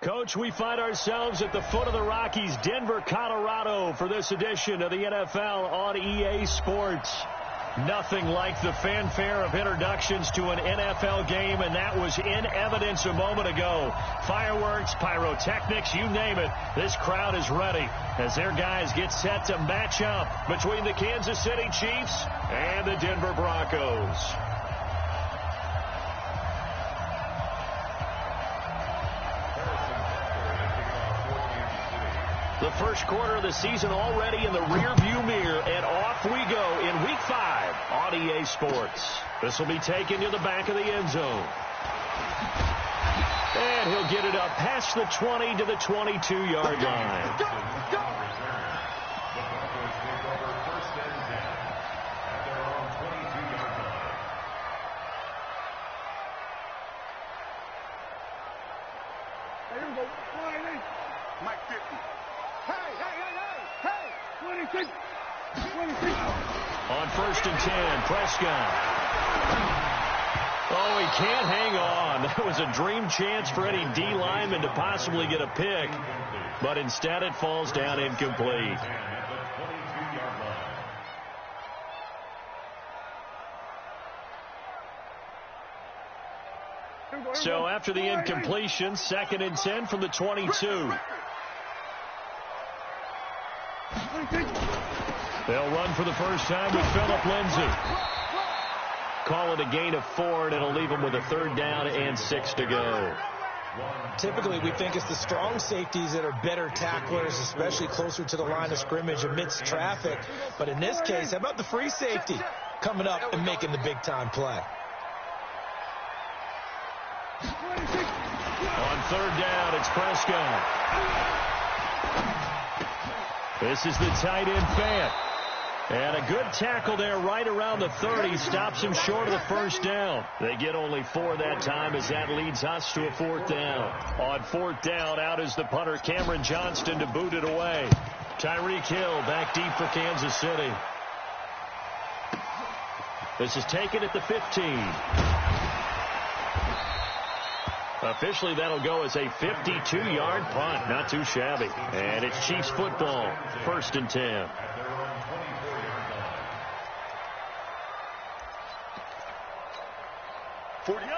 Coach, we find ourselves at the foot of the Rockies, Denver, Colorado, for this edition of the NFL on EA Sports. Nothing like the fanfare of introductions to an NFL game, and that was in evidence a moment ago. Fireworks, pyrotechnics, you name it. This crowd is ready as their guys get set to match up between the Kansas City Chiefs and the Denver Broncos. The first quarter of the season already in the rearview mirror, and off we go in Week 5 on EA Sports. This will be taken to the back of the end zone. And he'll get it up past the 20 to the 22-yard line. On 1st and 10, Prescott. Oh, he can't hang on. That was a dream chance for any D lineman to possibly get a pick, but instead it falls down incomplete. So after the incompletion, 2nd and 10 from the 22. They'll run for the first time with Phillip Lindsay. Call it a gain of 4, and it'll leave them with a 3rd down and 6 to go. Typically, we think it's the strong safeties that are better tacklers, especially closer to the line of scrimmage amidst traffic. But in this case, how about the free safety coming up and making the big-time play? On 3rd down, it's Prescott. This is the tight end, Fant. And a good tackle there right around the 30. Stops him short of the 1st down. They get only 4 that time as that leads us to a 4th down. On 4th down, out is the punter, Cameron Johnston, to boot it away. Tyreek Hill back deep for Kansas City. This is taken at the 15. Officially, that'll go as a 52-yard punt. Not too shabby. And it's Chiefs football, 1st and 10.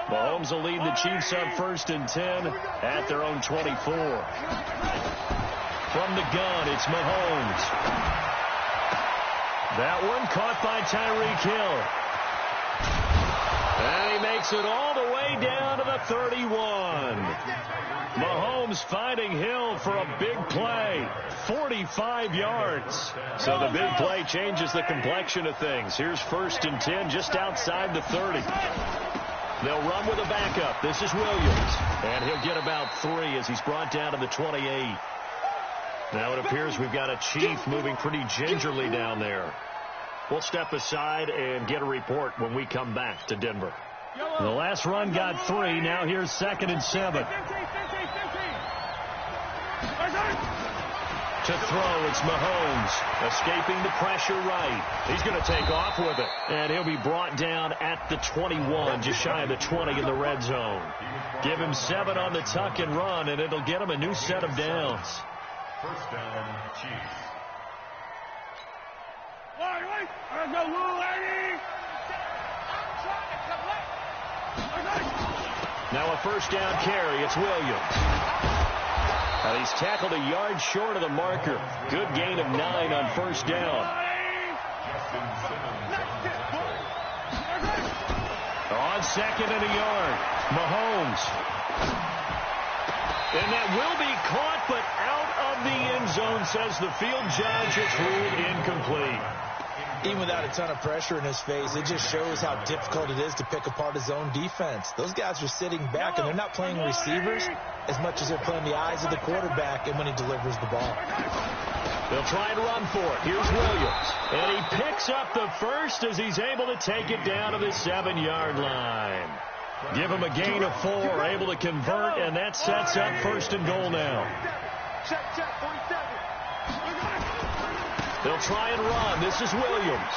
Mahomes will lead the Chiefs on 1st and 10 at their own 24. From the gun, it's Mahomes. That one caught by Tyreek Hill. And he makes it all the way down to the 31. Mahomes finding Hill for a big play. 45 yards. So the big play changes the complexion of things. Here's 1st and 10 just outside the 30. They'll run with a backup. This is Williams. And he'll get about 3 as he's brought down to the 28. Now it appears we've got a Chief moving pretty gingerly down there. We'll step aside and get a report when we come back to Denver. The last run got 3. Now here's 2nd and 7. To throw, it's Mahomes. Escaping the pressure right. He's going to take off with it. And he'll be brought down at the 21, just shy of the 20 in the red zone. Give him 7 on the tuck and run, and it'll get him a new set of downs. 1st down, Chiefs. Now a 1st down carry. It's Williams. And he's tackled a yard short of the marker. Good gain of 9 on 1st down. On 2nd and a yard, Mahomes. And that will be caught, but out of the end zone, says the field judge. It's ruled incomplete. Even without a ton of pressure in his face, it just shows how difficult it is to pick apart his own defense. Those guys are sitting back, and they're not playing receivers as much as they're playing the eyes of the quarterback and when he delivers the ball. They'll try and run for it. Here's Williams. And he picks up the 1st as he's able to take it down to the 7-yard line. Give him a gain of 4, able to convert, and that sets up 1st and goal now. They'll try and run. This is Williams.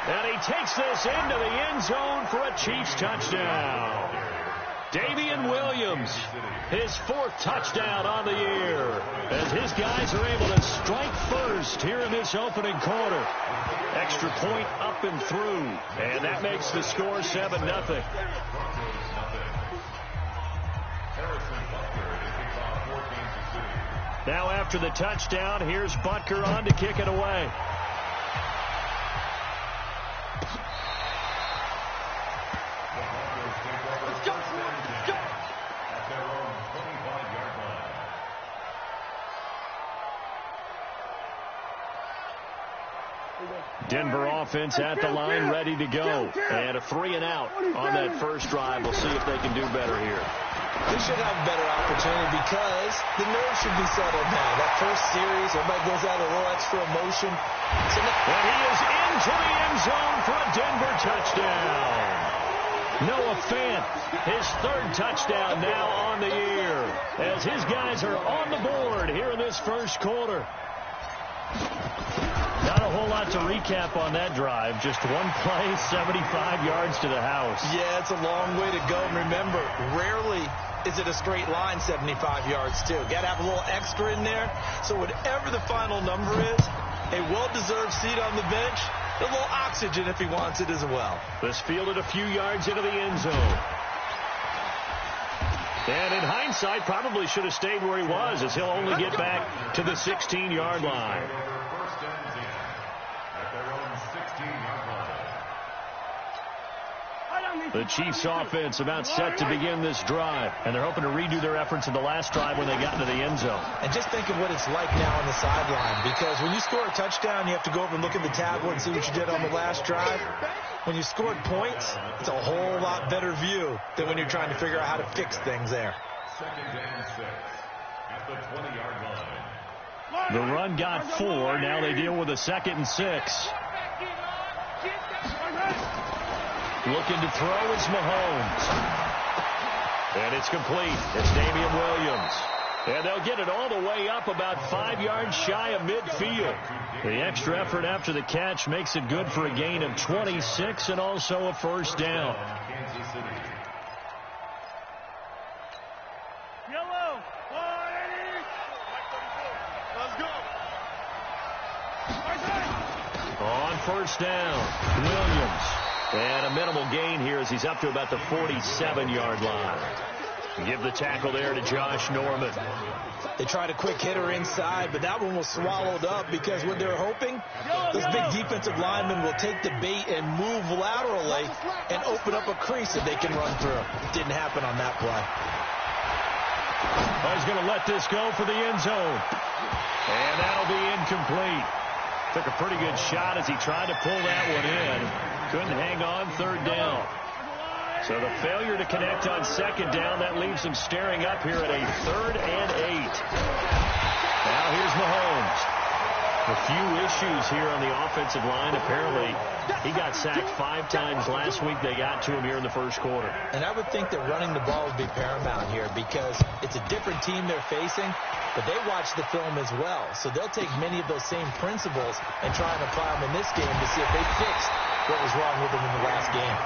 And he takes this into the end zone for a Chiefs touchdown. Damian Williams, his 4th touchdown on the year, as his guys are able to strike first here in this opening quarter. Extra point up and through, and that makes the score 7-0. Now after the touchdown, here's Butker on to kick it away. Denver offense at the line, ready to go. And a 3-and-out on that first drive. We'll see if they can do better here. They should have a better opportunity because the nerves should be settled now. That first series, everybody goes out a little extra emotion. So and he is into the end zone for a Denver touchdown. Noah Fant, his 3rd touchdown now on the year, as his guys are on the board here in this first quarter. Not a whole lot to recap on that drive. Just one play, 75 yards to the house. Yeah, it's a long way to go. Remember, rarely is it a straight line 75 yards, too. Got to have a little extra in there. So whatever the final number is, a well-deserved seat on the bench, a little oxygen if he wants it as well. This fielded a few yards into the end zone. And in hindsight, probably should have stayed where he was, as he'll only get back to the 16-yard line. The Chiefs offense about set to begin this drive, and they're hoping to redo their efforts in the last drive when they got into the end zone. And just think of what it's like now on the sideline, because when you score a touchdown, you have to go over and look at the tablet and see what you did on the last drive. When you scored points, it's a whole lot better view than when you're trying to figure out how to fix things there. 2nd and 6 at the 20-yard line. The run got 4. Now they deal with a 2nd and 6. Looking to throw is Mahomes. And it's complete. It's Damian Williams. And they'll get it all the way up about 5 yards shy of midfield. The extra effort after the catch makes it good for a gain of 26 and also a first down. Yellow. Let's go. On first down, Williams. And a minimal gain here as he's up to about the 47-yard line. Give the tackle there to Josh Norman. They tried a quick hitter inside, but that one was swallowed up because what they're hoping, those big defensive linemen will take the bait and move laterally and open up a crease that they can run through. It didn't happen on that play. Oh, he's going to let this go for the end zone. And that'll be incomplete. Took a pretty good shot as he tried to pull that one in. Couldn't hang on 3rd down. So the failure to connect on 2nd down, that leaves him staring up here at a 3rd and 8. Now here's Mahomes. A few issues here on the offensive line. Apparently, he got sacked 5 times last week. They got to him here in the first quarter. And I would think that running the ball would be paramount here because it's a different team they're facing, but they watch the film as well. So they'll take many of those same principles and try and apply them in this game to see if they fixed what was wrong with them in the last game.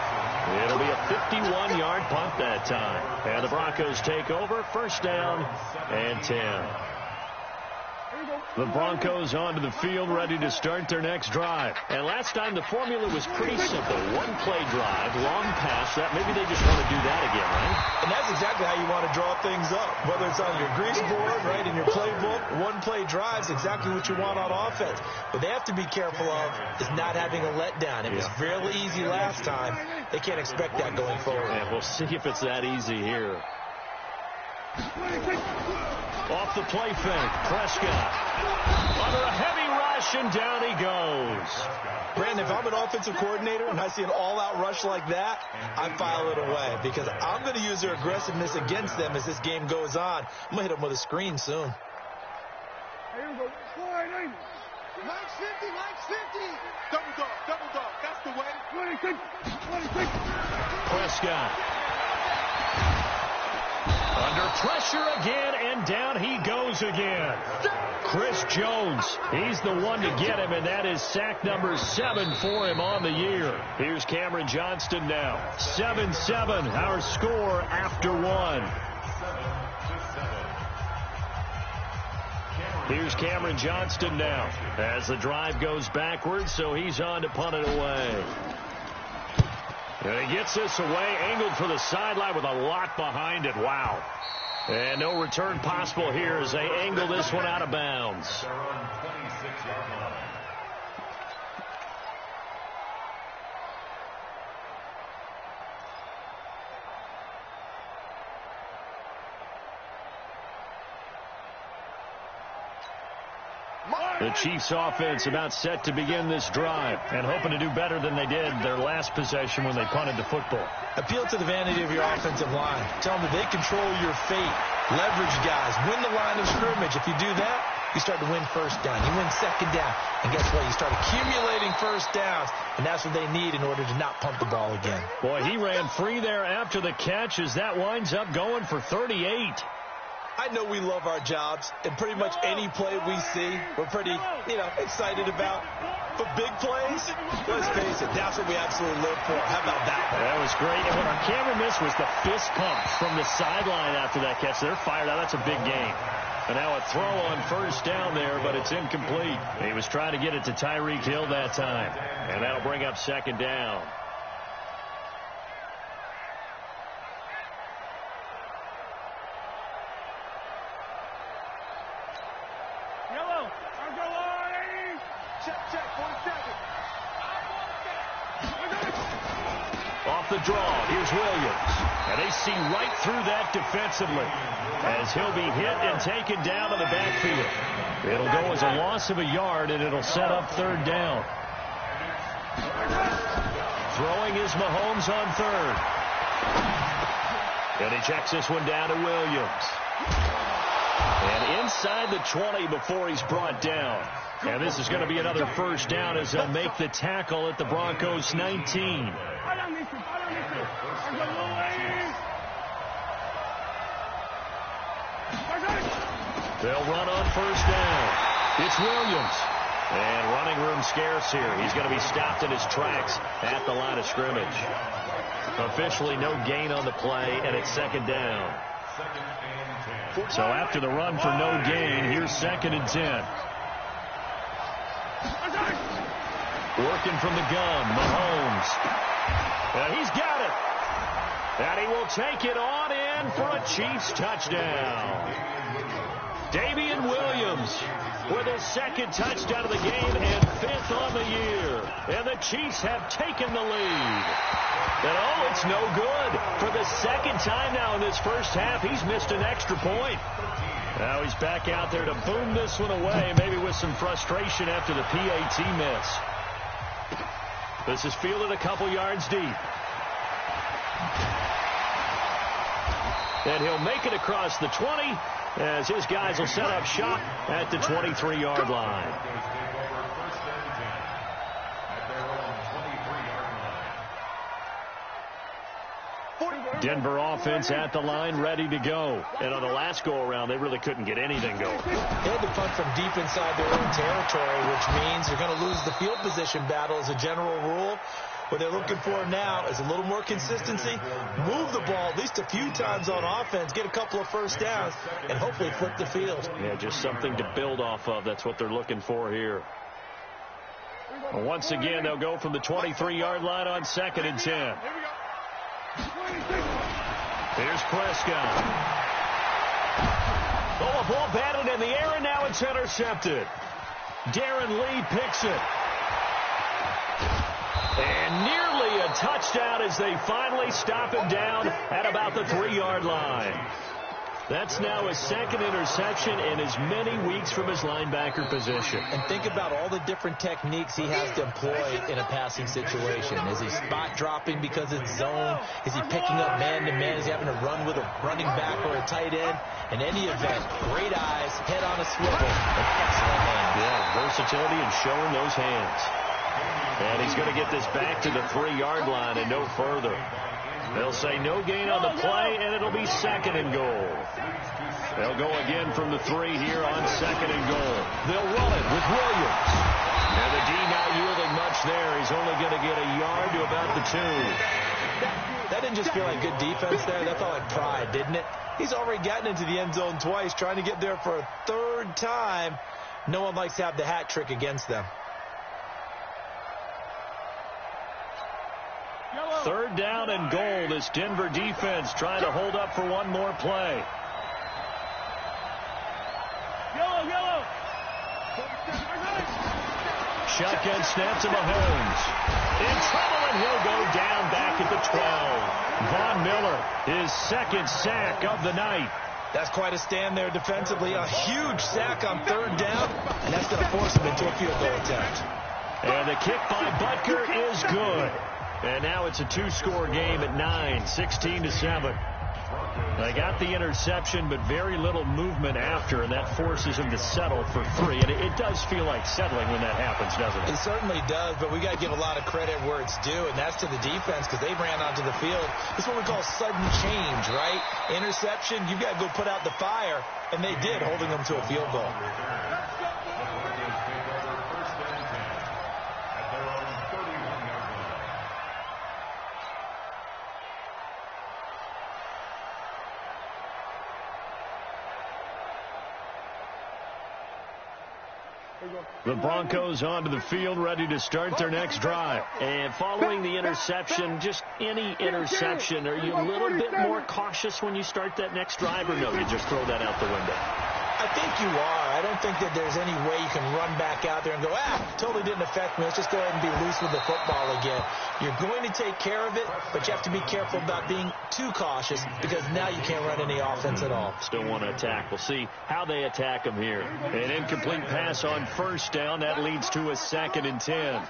It'll be a 51-yard punt that time. And the Broncos take over. First down and 10. The Broncos onto the field, ready to start their next drive. And last time the formula was pretty simple. One-play drive, long pass. That maybe they just want to do that again, right? And that's exactly how you want to draw things up. Whether it's on your grease board, right, in your playbook, one-play drives exactly what you want on offense. What they have to be careful of is not having a letdown. It was fairly easy last time. They can't expect that going forward. And we'll see if it's that easy here. Off the play fake, Prescott. Under a heavy rush, and down he goes. Brandon, if I'm an offensive coordinator and I see an all-out rush like that, I file it away because I'm going to use their aggressiveness against them as this game goes on. I'm going to hit them with a screen soon. Here we go. Max 50, Max 50. Double dog. That's the way. 26. Prescott. Under pressure again, and down he goes again. Chris Jones, he's the one to get him, and that is sack number 7 for him on the year. Here's Cameron Johnston now. 7-7, our score after 1. Here's Cameron Johnston now as the drive goes backwards, so he's on to punt it away. And he gets this away, angled for the sideline with a lot behind it. Wow. And no return possible here as they angle this one out of bounds. The Chiefs offense about set to begin this drive and hoping to do better than they did their last possession when they punted the football. Appeal to the vanity of your offensive line. Tell them that they control your fate. Leverage guys. Win the line of scrimmage. If you do that, you start to win first down. You win second down. And guess what? You start accumulating first downs. And that's what they need in order to not punt the ball again. Boy, he ran free there after the catch as that winds up going for 38. I know we love our jobs, and pretty much any play we see, we're pretty, excited about. But big plays, let's face it, that's what we absolutely live for. How about that? That was great. And what our camera missed was the fist pump from the sideline after that catch. They're fired out. That's a big game. And now a throw on first down there, but it's incomplete. He was trying to get it to Tyreek Hill that time. And that'll bring up second down. Off the draw, here's Williams. And they see right through that defensively as he'll be hit and taken down to the backfield. It'll go as a loss of a yard, and it'll set up third down. Throwing is Mahomes on third. And he checks this one down to Williams. And inside the 20 before he's brought down. And this is going to be another first down as they'll make the tackle at the Broncos 19. They'll run on first down. It's Williams. And running room scarce here. He's going to be stopped in his tracks at the line of scrimmage. Officially no gain on the play, and it's second down. So after the run for no gain, here's 2nd and 10. Working from the gun, Mahomes. And he's got it. And he will take it on in for a Chiefs touchdown. Damian Williams with his 2nd touchdown of the game and 5th on the year. And the Chiefs have taken the lead. And it's no good. For the 2nd time now in this first half, he's missed an extra point. Now he's back out there to boom this one away, maybe with some frustration after the PAT miss. This is fielded a couple yards deep. And he'll make it across the 20 as his guys will set up shop at the 23-yard line. Denver offense at the line, ready to go. And on the last go-around, they really couldn't get anything going. They had to punt from deep inside their own territory, which means you're going to lose the field position battle as a general rule. What they're looking for now is a little more consistency, move the ball at least a few times on offense, get a couple of first downs, and hopefully flip the field. Yeah, just something to build off of. That's what they're looking for here. Well, once again, they'll go from the 23-yard line on 2nd and 10. Here's Prescott. Oh, a ball batted in the air, and now it's intercepted. Darren Lee picks it. And nearly a touchdown as they finally stop him down at about the 3-yard line. That's now his 2nd interception in as many weeks from his linebacker position. And think about all the different techniques he has to employ in a passing situation. Is he spot dropping because it's zone? Is he picking up man-to-man? Is he having to run with a running back or a tight end? In any event, great eyes, head on a swivel, and excellent hands. Yeah, versatility and showing those hands. And he's going to get this back to the 3-yard line and no further. They'll say no gain on the play, and it'll be 2nd and goal. They'll go again from the 3 here on 2nd and goal. They'll run it with Williams. And the D not yielding much there. He's only going to get a yard to about the 2. That didn't just feel like good defense there. That felt like pride, didn't it? He's already gotten into the end zone twice, trying to get there for a 3rd time. No one likes to have the hat trick against them. 3rd down and goal. This Denver defense trying to hold up for one more play. Yellow. Shotgun snap to Mahomes. In trouble, and he'll go down back at the 12. Von Miller, his 2nd sack of the night. That's quite a stand there defensively. A huge sack on 3rd down, and that's going to force him into a field goal attempt. And the kick by Butker is good. And now it's a 2-score game at 9, 16-7. They got the interception, but very little movement after, and that forces him to settle for 3. And it does feel like settling when that happens, doesn't it? It certainly does, but we got to give a lot of credit where it's due, and that's to the defense because they ran onto the field. This is what we call sudden change, right? Interception, you've got to go put out the fire, and they did, holding them to a field goal. The Broncos onto the field, ready to start their next drive. And following the interception, just any interception, are you a little bit more cautious when you start that next drive, or no, you just throw that out the window? I think you are. I don't think that there's any way you can run back out there and go, totally didn't affect me. Let's just go ahead and be loose with the football again. You're going to take care of it, but you have to be careful about being too cautious because now you can't run any offense at all. Still want to attack. We'll see how they attack them here. An incomplete pass on 1st down. That leads to a 2nd and 10.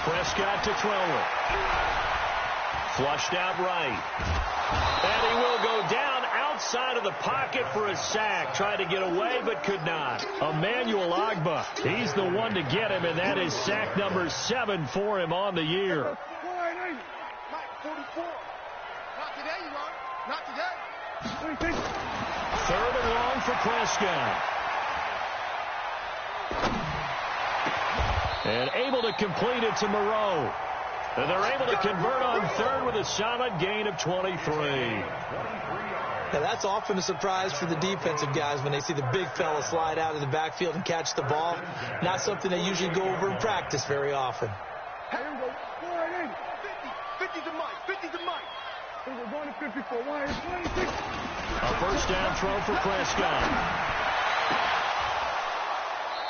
Prescott to throw it. Flushed out right. And he will go down outside of the pocket for a sack. Tried to get away, but could not. Emmanuel Ogbah, he's the one to get him, and that is sack number 7 for him on the year. 44. Not today, you are. Not today. 3rd and long for Prescott. And able to complete it to Moreau. And they're able to convert on 3rd with a solid gain of 23. Now, that's often a surprise for the defensive guys when they see the big fella slide out of the backfield and catch the ball. Not something they usually go over in practice very often. 50 to Mike. 50 to Mike. We're going to 54. 26. A 1st down throw for Prescott.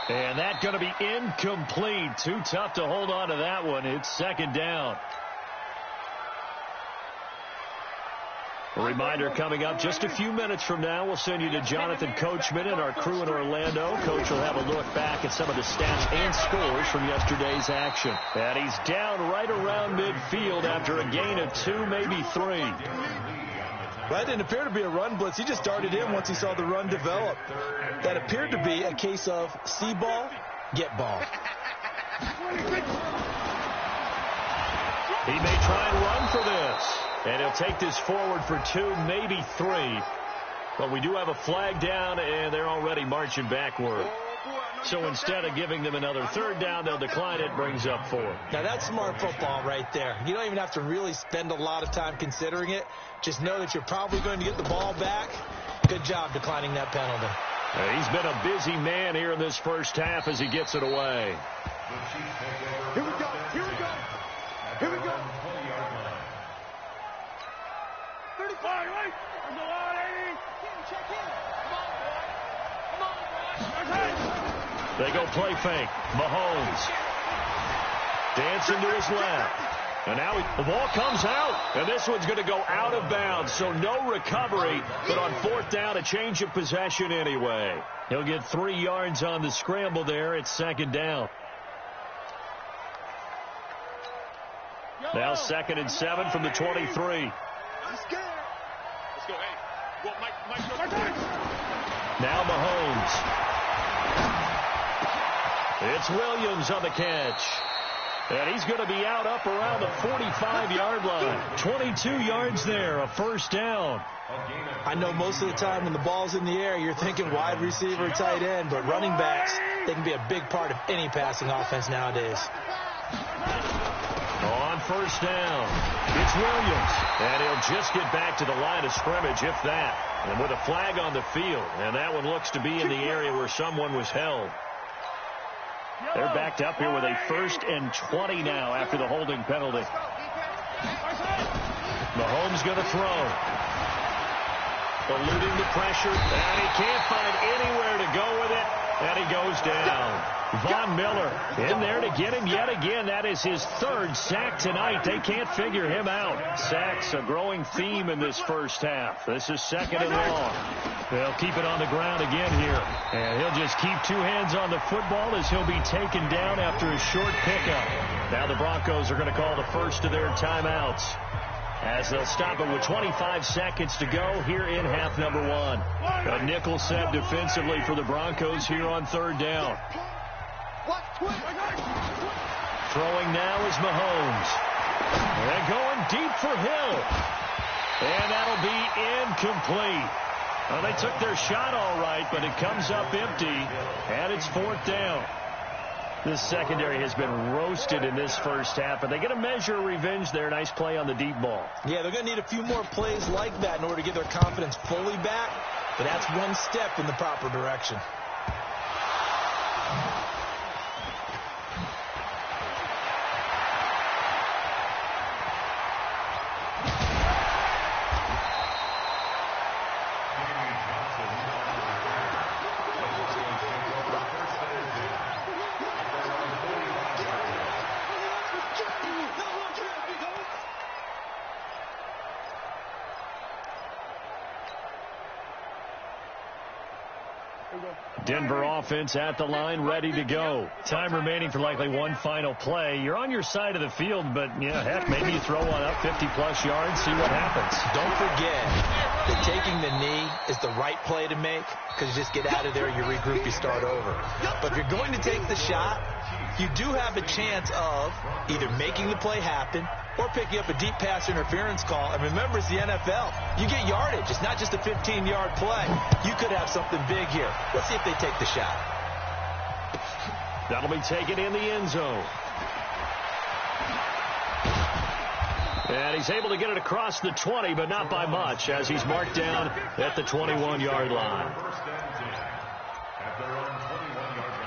And that's going to be incomplete. Too tough to hold on to that one. It's 2nd down. A reminder coming up just a few minutes from now. We'll send you to Jonathan Coachman and our crew in Orlando. Coach will have a look back at some of the stats and scores from yesterday's action. And he's down right around midfield after a gain of 2, maybe 3. That didn't appear to be a run blitz. He just darted in once he saw the run develop. That appeared to be a case of see ball, get ball. He may try and run for this. And he'll take this forward for 2, maybe 3. But we do have a flag down, and they're already marching backward. So instead of giving them another 3rd down, they'll decline it, brings up 4. Now, that's smart football right there. You don't even have to really spend a lot of time considering it. Just know that you're probably going to get the ball back. Good job declining that penalty. He's been a busy man here in this 1st half as he gets it away. Here we go. Here we go. Here we go. 35, right? Come on, 80. Check in. Come on, boy. They go play fake. Mahomes. Dancing to his left. And now the ball comes out. And this one's going to go out of bounds. So no recovery. But on 4th down, a change of possession anyway. He'll get 3 yards on the scramble there. It's 2nd down. Now 2nd and 7 from the 23. I'm scared. Let's go. Hey. Well, Mike. Now Mahomes. It's Williams on the catch. And he's going to be out up around the 45-yard line. 22 yards there, a first down. I know most of the time when the ball's in the air, you're thinking wide receiver, tight end, but running backs, they can be a big part of any passing offense nowadays. On first down, it's Williams. And he'll just get back to the line of scrimmage, if that. And with a flag on the field. And that one looks to be in the area where someone was held. They're backed up here with a 1st and 20 now after the holding penalty. Mahomes going to throw. Eluding the pressure. And he can't find anywhere to go with it. And he goes down. Von Miller in there to get him yet again. That is his 3rd sack tonight. They can't figure him out. Sacks a growing theme in this first half. This is 2nd and long. They'll keep it on the ground again here. And he'll just keep 2 hands on the football as he'll be taken down after a short pickup. Now the Broncos are going to call the first of their timeouts, as they'll stop it with 25 seconds to go here in half number 1. A nickel set defensively for the Broncos here on 3rd down. Throwing now is Mahomes. And going deep for Hill. And that'll be incomplete. Well, they took their shot all right, but it comes up empty, and it's 4th down. This secondary has been roasted in this first half, but they get a measure of revenge there. Nice play on the deep ball. Yeah, they're going to need a few more plays like that in order to get their confidence fully back, but that's one step in the proper direction. Denver offense at the line, ready to go. Time remaining for likely one final play. You're on your side of the field, but, yeah, heck, maybe you throw one up 50-plus yards, see what happens. Don't forget that taking the knee is the right play to make, because you just get out of there, you regroup, you start over. But if you're going to take the shot, you do have a chance of either making the play happen or picking up a deep pass interference call. And remember, it's the NFL. You get yardage. It's not just a 15-yard play. You could have something big here. Let's see if they take the shot. That'll be taken in the end zone. And he's able to get it across the 20, but not by much, as he's marked down at the 21-yard line. At their own 21-yard line.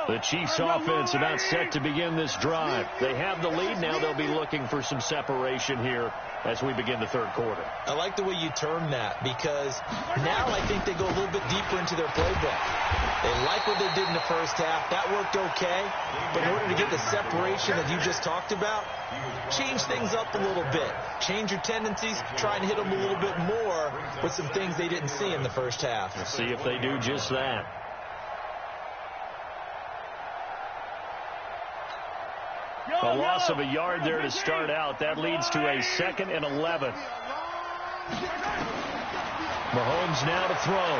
The Chiefs offense about set to begin this drive. They have the lead. Now they'll be looking for some separation here as we begin the 3rd quarter. I like the way you term that, because now I think they go a little bit deeper into their playbook. They like what they did in the first half. That worked okay. But in order to get the separation that you just talked about, change things up a little bit. Change your tendencies. Try and hit them a little bit more with some things they didn't see in the first half. Let's see if they do just that. A loss of a yard there to start out. That leads to a 2nd and 11. Mahomes now to throw.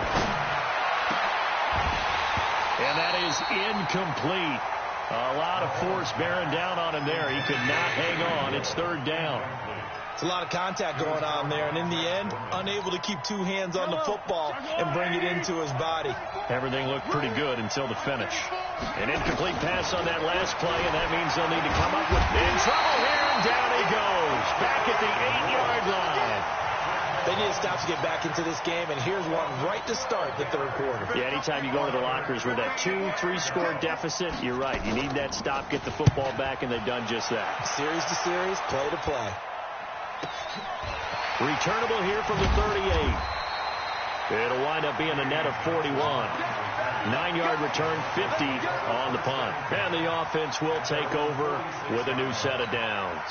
And that is incomplete. A lot of force bearing down on him there. He could not hang on. It's 3rd down. It's a lot of contact going on there, and in the end, unable to keep 2 hands on the football and bring it into his body. Everything looked pretty good until the finish. An incomplete pass on that last play, and that means they'll need to come up with in trouble here, and down he goes. Back at the 8-yard line. They need to stop to get back into this game, and here's one right to start the 3rd quarter. Yeah, anytime you go into the lockers with that 2-3-score deficit, you're right. You need that stop, get the football back, and they've done just that. Series to series, play to play. Returnable here from the 38. It'll wind up being a net of 41. 9-yard return, 50 on the punt. And the offense will take over with a new set of downs.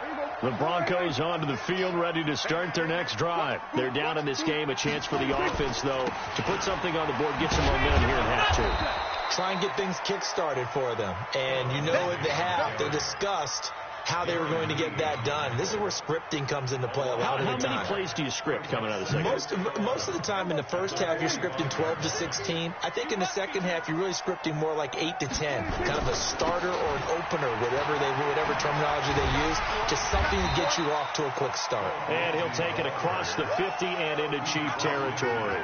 There you go. The Broncos onto the field, ready to start their next drive. They're down in this game. A chance for the offense, though, to put something on the board, get some momentum here in half two. Try and get things kick-started for them. And you know at the half, they discussed how they were going to get that done. This is where scripting comes into play a lot of the time. How many plays do you script coming out of the second? Most of the time in the first half, you're scripting 12 to 16. I think in the second half, you're really scripting more like 8 to 10. Kind of a starter or an opener, whatever terminology they use. Just something to get you off to a quick start. And he'll take it across the 50 and into Chief territory.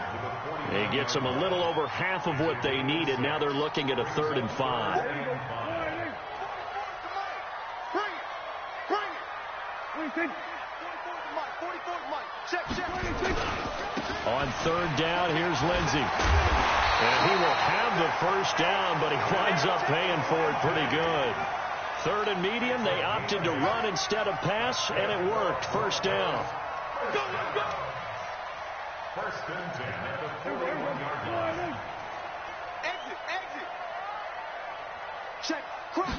He gets them a little over half of what they needed. Now they're looking at a 3rd and 5. On 3rd down, here's Lindsey. And he will have the first down, but he winds up paying for it pretty good. 3rd and medium, they opted to run instead of pass, and it worked. First down. First and 10 at the 41-yard line. Exit. Check. Cross.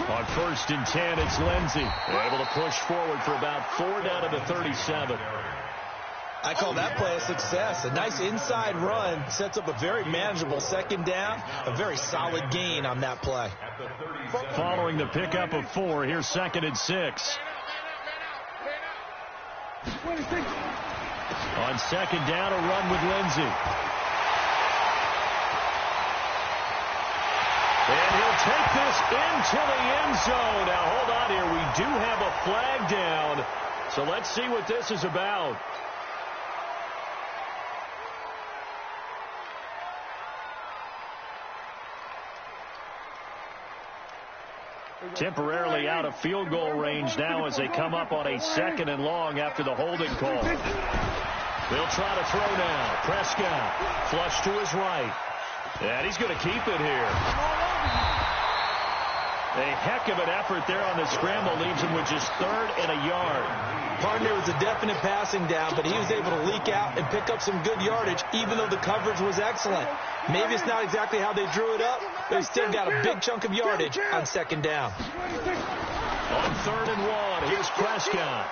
On 1st and 10, it's Lindsey. Able to push forward for about 4 down to the 37. I call that play a success. A nice inside run sets up a very manageable 2nd down. A very solid gain on that play. Following the pickup of 4, here's 2nd and 6. On 2nd down, a run with Lindsey. And he'll take this into the end zone. Now, hold on here. We do have a flag down. So let's see what this is about. Temporarily out of field goal range now as they come up on a 2nd and long after the holding call. They'll try to throw now. Prescott flush to his right. And he's going to keep it here. A heck of an effort there on the scramble. Leaves him with just 3rd and a yard. Partner was a definite passing down, but he was able to leak out and pick up some good yardage, even though the coverage was excellent. Maybe it's not exactly how they drew it up, but he still got a big chunk of yardage on 2nd down. On 3rd and 1, here's Prescott.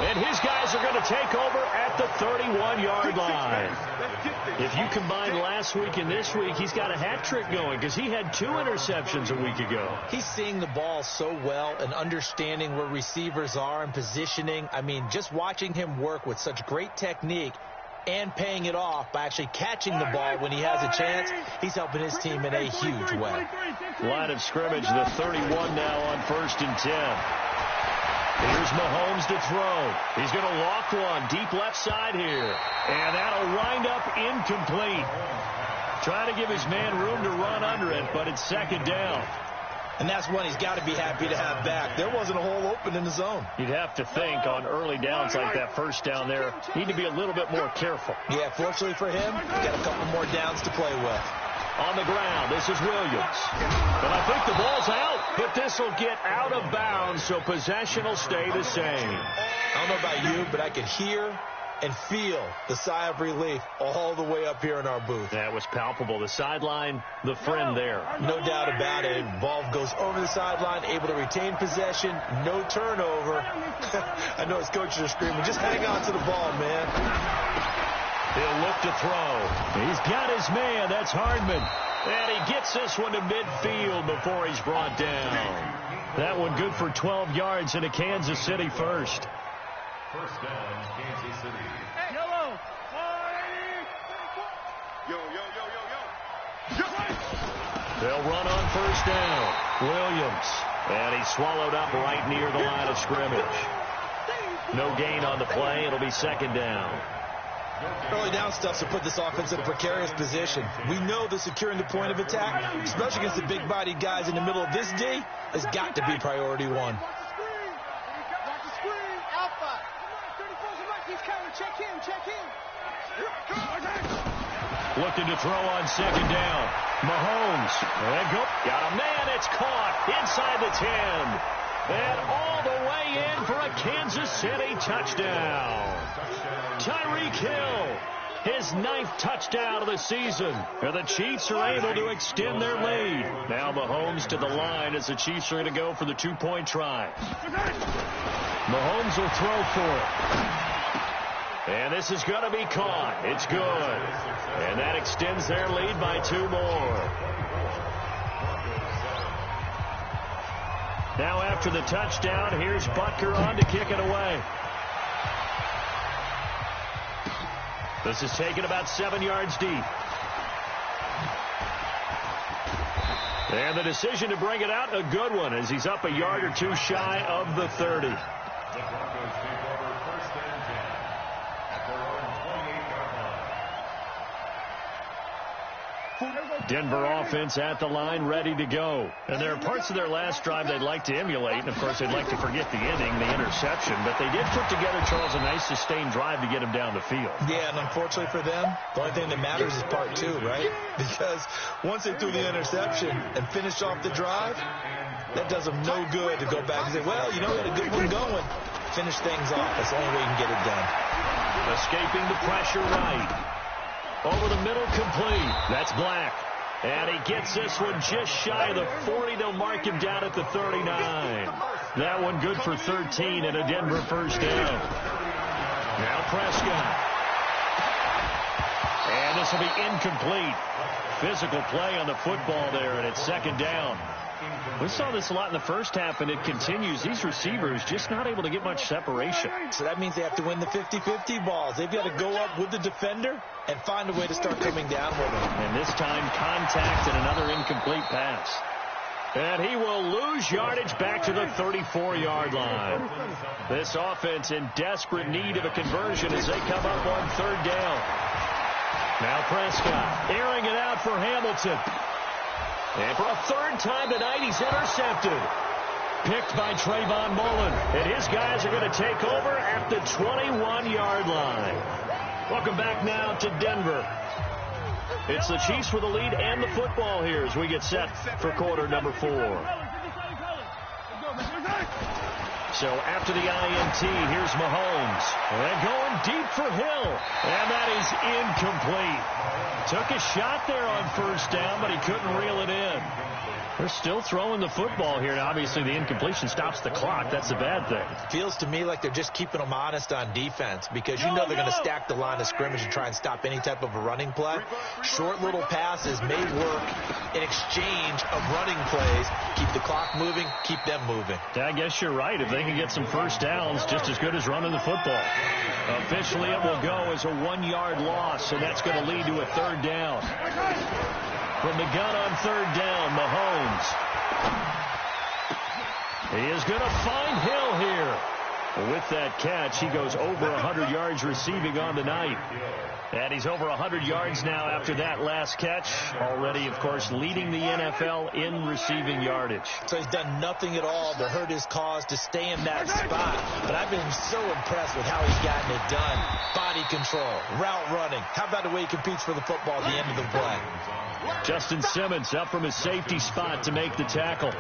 And his guys are going to take over at the 31-yard line. If you combine last week and this week, he's got a hat trick going because he had 2 interceptions a week ago. He's seeing the ball so well and understanding where receivers are and positioning. I mean, just watching him work with such great technique and paying it off by actually catching the ball when he has a chance, he's helping his team in a huge way. Line of scrimmage, the 31 now on 1st and 10. Here's Mahomes to throw. He's going to walk one deep left side here. And that'll wind up incomplete. Trying to give his man room to run under it, but it's 2nd down. And that's one he's got to be happy to have back. There wasn't a hole open in the zone. You'd have to think on early downs like that first down there, need to be a little bit more careful. Yeah, fortunately for him, got a couple more downs to play with. On the ground, this is Williams. And I think the ball's out, but this will get out of bounds, so possession will stay the same. I don't know about you, but I could hear and feel the sigh of relief all the way up here in our booth. That was palpable. The sideline, the friend there. No doubt about it. Ball goes over the sideline, able to retain possession, no turnover. I know his coaches are screaming, just hang on to the ball, man. He'll look to throw. He's got his man. That's Hardman. And he gets this one to midfield before he's brought down. That one good for 12 yards and a Kansas City first. First down, Kansas City. Yellow. Yo. They'll run on 1st down. Williams. And he's swallowed up right near the line of scrimmage. No gain on the play. It'll be 2nd down. Early down stuff to put this offense in a precarious position. We know that securing the point of attack, especially against the big-bodied guys in the middle of this D, has got to be priority 1. Looking to throw on 2nd down. Mahomes. And go. Got a man. It's caught inside the 10. And all the way in for a Kansas City touchdown. Tyreek Hill his 9th touchdown of the season. And the Chiefs are able to extend their lead. Now Mahomes to the line as the Chiefs are going to go for the 2-point try. Mahomes will throw for it. And this is going to be caught. It's good. And that extends their lead by 2 more. Now after the touchdown, here's Butker on to kick it away. This is taken about 7 yards deep. And the decision to bring it out, a good one, as he's up a yard or 2 shy of the 30. The Broncos take over 1st and 10 at their own 28-yard line. Denver offense at the line, ready to go. And there are parts of their last drive they'd like to emulate. And, of course, they'd like to forget the ending, the interception. But they did put together, Charles, a nice sustained drive to get him down the field. Yeah, and unfortunately for them, the only thing that matters is part 2, right? Because once they threw the interception and finished off the drive, that does them no good to go back and say, well, you know, we had a good one going. Finish things off. That's the only way you can get it done. Escaping the pressure right. Over the middle, complete. That's Black. And he gets this one just shy of the 40. They'll mark him down at the 39. That one good for 13 and a Denver first down. Now Prescott. And this will be incomplete. Physical play on the football there, and it's 2nd down. We saw this a lot in the first half, and it continues. These receivers just not able to get much separation. So that means they have to win the 50-50 balls. They've got to go up with the defender and find a way to start coming down with him. And this time, contact and another incomplete pass. And he will lose yardage back to the 34-yard line. This offense in desperate need of a conversion as they come up on 3rd down. Now Prescott airing it out for Hamilton. And for a 3rd time tonight, he's intercepted. Picked by Trayvon Mullen. And his guys are going to take over at the 21-yard line. Welcome back now to Denver. It's the Chiefs with the lead and the football here as we get set for quarter number 4. So after the INT, here's Mahomes. And going deep for Hill. And that is incomplete. Took a shot there on 1st down, but he couldn't reel it in. They're still throwing the football here. Now, obviously, the incompletion stops the clock. That's a bad thing. Feels to me like they're just keeping them honest on defense because you know they're going to stack the line of scrimmage and try and stop any type of a running play. Short little passes may work in exchange of running plays. Keep the clock moving, keep them moving. Yeah, I guess you're right. If they can get some first downs, just as good as running the football. Officially, it will go as a 1-yard loss, and that's going to lead to a 3rd down. From the gun on 3rd down, Mahomes. He is going to find Hill here. With that catch, he goes over 100 yards receiving on the night. And he's over 100 yards now after that last catch. Already, of course, leading the NFL in receiving yardage. So he's done nothing at all to hurt his cause to stay in that spot. But I've been so impressed with how he's gotten it done. Body control, route running. How about the way he competes for the football at the end of the play? Justin Simmons up from his safety spot to make the tackle.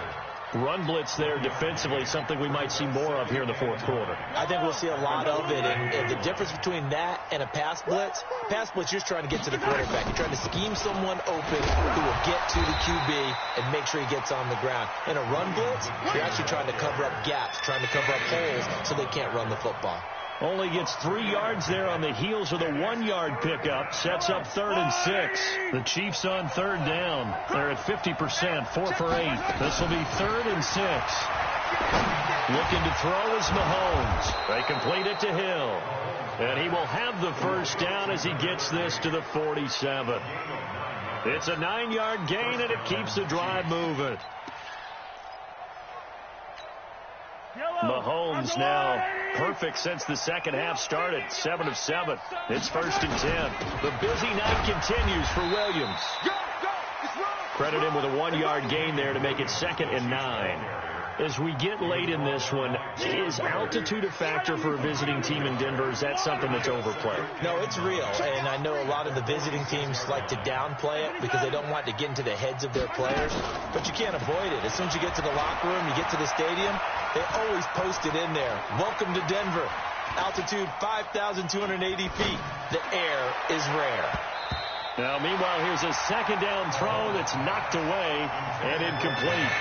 Run blitz there defensively, something we might see more of here in the 4th quarter. I think we'll see a lot of it, and the difference between that and a pass blitz, you're just trying to get to the quarterback. You're trying to scheme someone open who will get to the QB and make sure he gets on the ground. In a run blitz, you're actually trying to cover up gaps, trying to cover up holes so they can't run the football. Only gets 3 yards there on the heels of the 1-yard pickup. Sets up 3rd and 6. The Chiefs on 3rd down. They're at 50%, 4 for 8. This will be 3rd and 6. Looking to throw is Mahomes. They complete it to Hill. And he will have the first down as he gets this to the 47. It's a 9-yard gain, and it keeps the drive moving. Mahomes now perfect since the second half started. 7 of 7. It's 1st and 10. The busy night continues for Williams. Credit him with a 1-yard gain there to make it 2nd and 9. As we get late in this one, is altitude a factor for a visiting team in Denver? Is that something that's overplayed? No, it's real, and I know a lot of the visiting teams like to downplay it because they don't want to get into the heads of their players, but you can't avoid it. As soon as you get to the locker room, you get to the stadium, they always post it in there. Welcome to Denver. Altitude 5,280 feet. the air is rare. Now, meanwhile, here's a second down throw that's knocked away and incomplete.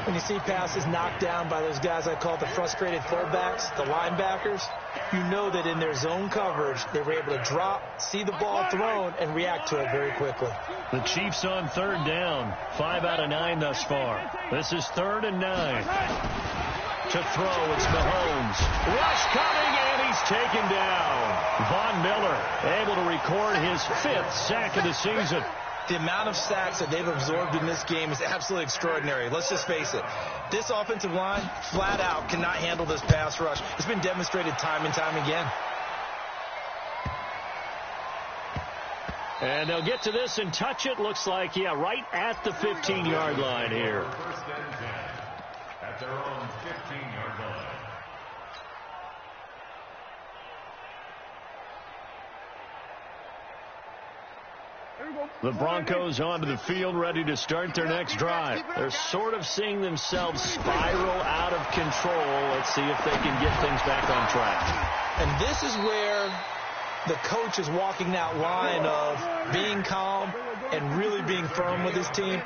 When you see passes knocked down by those guys I call the frustrated fullbacks, the linebackers, you know that in their zone coverage, they were able to drop, see the ball thrown, and react to it very quickly. The Chiefs on third down. 5 out of 9 thus far. This is 3rd and 9. To throw, it's Mahomes. Rush coming, and he's taken down. Von Miller able to record his 5th sack of the season. The amount of sacks that they've absorbed in this game is absolutely extraordinary. Let's just face it. This offensive line, flat out, cannot handle this pass rush. It's been demonstrated time and time again. And they'll get to this and touch it. Looks like, yeah, right at the 15-yard line here. First and 10 at their own 15-yard line. The Broncos onto the field, ready to start their next drive. They're sort of seeing themselves spiral out of control. Let's see if they can get things back on track. And this is where the coach is walking that line of being calm and really being firm with his team.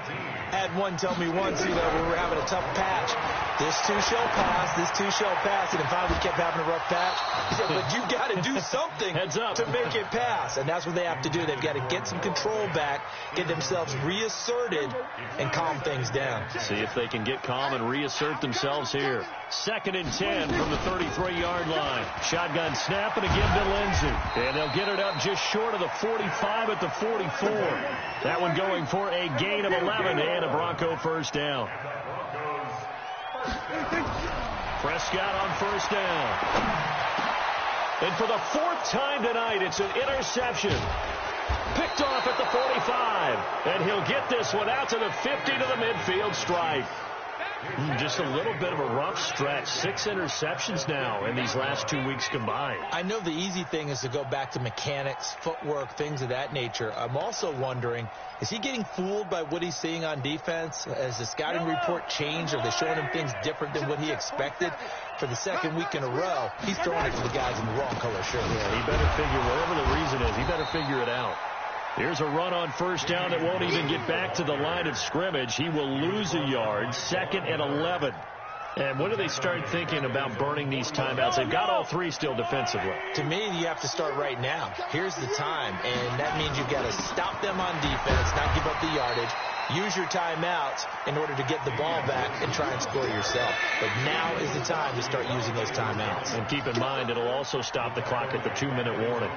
I had one tell me once, when we were having a tough patch, this too shall pass, this too shall pass, and finally we kept having a rough patch. He said, but you got to do something Heads up. to make it pass, and that's what they have to do. They've got to get some control back, get themselves reasserted, and calm things down. See if they can get calm and reassert themselves here. 2nd and 10 from the 33-yard line. Shotgun snap and again to Lindsey. And they'll get it up just short of the 45 at the 44. That one going for a gain of 11 and a Bronco first down. Prescott on first down. And for the 4th time tonight, it's an interception. Picked off at the 45. And he'll get this one out to the 50 to the midfield stripe. Just a little bit of a rough stretch. 6 interceptions now in these last 2 weeks combined. I know the easy thing is to go back to mechanics, footwork, things of that nature. I'm also wondering, is he getting fooled by what he's seeing on defense? Has the scouting report changed? Are they showing him things different than what he expected? For the 2nd week in a row, he's throwing it to the guys in the wrong color shirt. Yeah, he better figure, whatever the reason is, he better figure it out. Here's a run on first down that won't even get back to the line of scrimmage. He will lose a yard. 2nd and 11. And when do they start thinking about burning these timeouts? They've got all 3 still defensively. To me, you have to start right now. Here's the time, and that means you've got to stop them on defense, not give up the yardage. Use your timeouts in order to get the ball back and try and score yourself. But now is the time to start using those timeouts. And keep in mind, it'll also stop the clock at the 2-minute warning.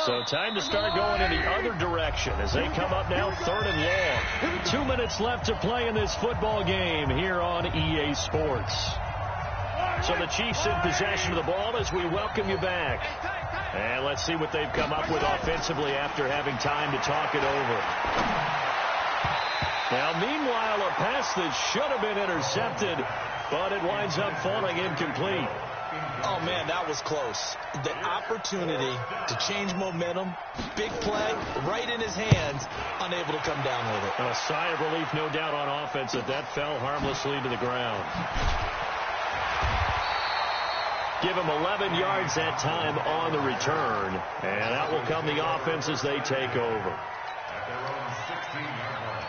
So time to start going in the other direction as they come up now 3rd and long. 2 minutes left to play in this football game here on EA Sports. So the Chiefs in possession of the ball as we welcome you back. And let's see what they've come up with offensively after having time to talk it over. Now, meanwhile, a pass that should have been intercepted, but it winds up falling incomplete. Oh, man, that was close. The opportunity to change momentum, big play, right in his hands, unable to come down with it. A sigh of relief, no doubt, on offense that fell harmlessly to the ground. Give him 11 yards that time on the return. And out will come the offense as they take over. At their own 16-yard line.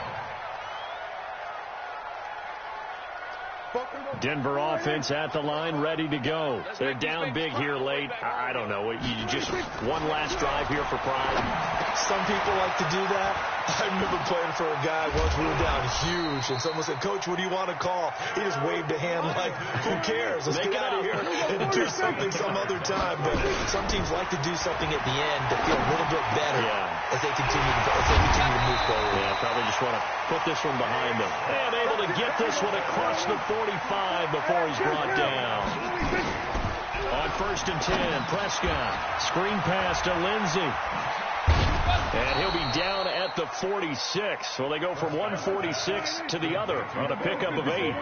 Denver offense at the line, ready to go. They're down big here late. I don't know. You just one last drive here for pride. Some people like to do that. I remember playing for a guy once. We were down huge, and someone said, "Coach, what do you want to call?" He just waved a hand like, "Who cares? Let's get out of here and do something some other time." But some teams like to do something at the end to feel a little bit better as they continue to move forward. Yeah, probably just want to put this one behind them. And able to get this one across the 45 before he's brought down. On 1st and 10, Prescott. Screen pass to Lindsey. And he'll be down at the 46. So they go from 146 to the other on a pickup of 8.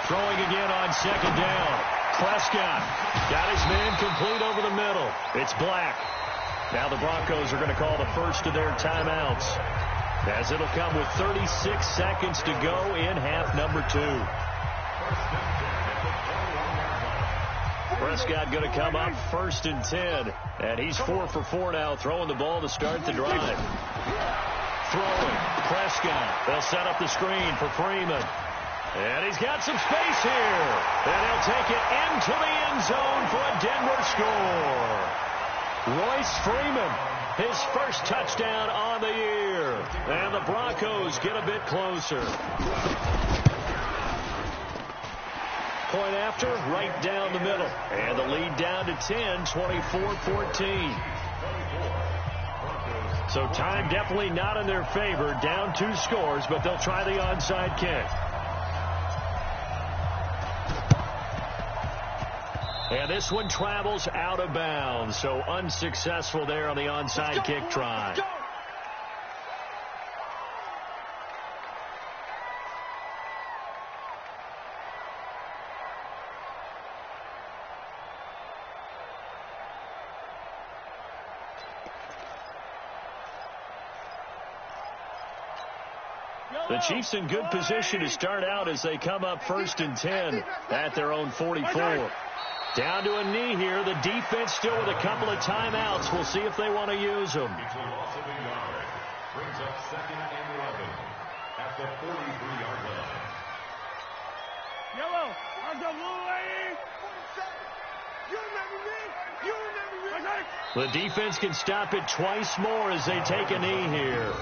Throwing again on 2nd down. Prescott got his man complete over the middle. It's Black. Now the Broncos are going to call the first of their timeouts, as it'll come with 36 seconds to go in half number 2. Prescott going to come up 1st and 10. And he's 4 for 4 now, throwing the ball to start the drive. Throwing. Prescott. They'll set up the screen for Freeman. And he's got some space here. And he'll take it into the end zone for a Denver score. Royce Freeman, his first touchdown on the year. And the Broncos get a bit closer. Point after, right down the middle. And the lead down to 10, 24-14. So time definitely not in their favor. Down 2 scores, but they'll try the onside kick. And this one travels out of bounds, so unsuccessful there on the onside kick try. The Chiefs in good position to start out as they come up 1st and 10 at their own 44. Down to a knee here. The defense still with a couple of timeouts. We'll see if they want to use them. Brings up 2nd and 11 at the 43-yard line. Yellow, on the blue lane. You remember me. The defense can stop it twice more as they take a knee here.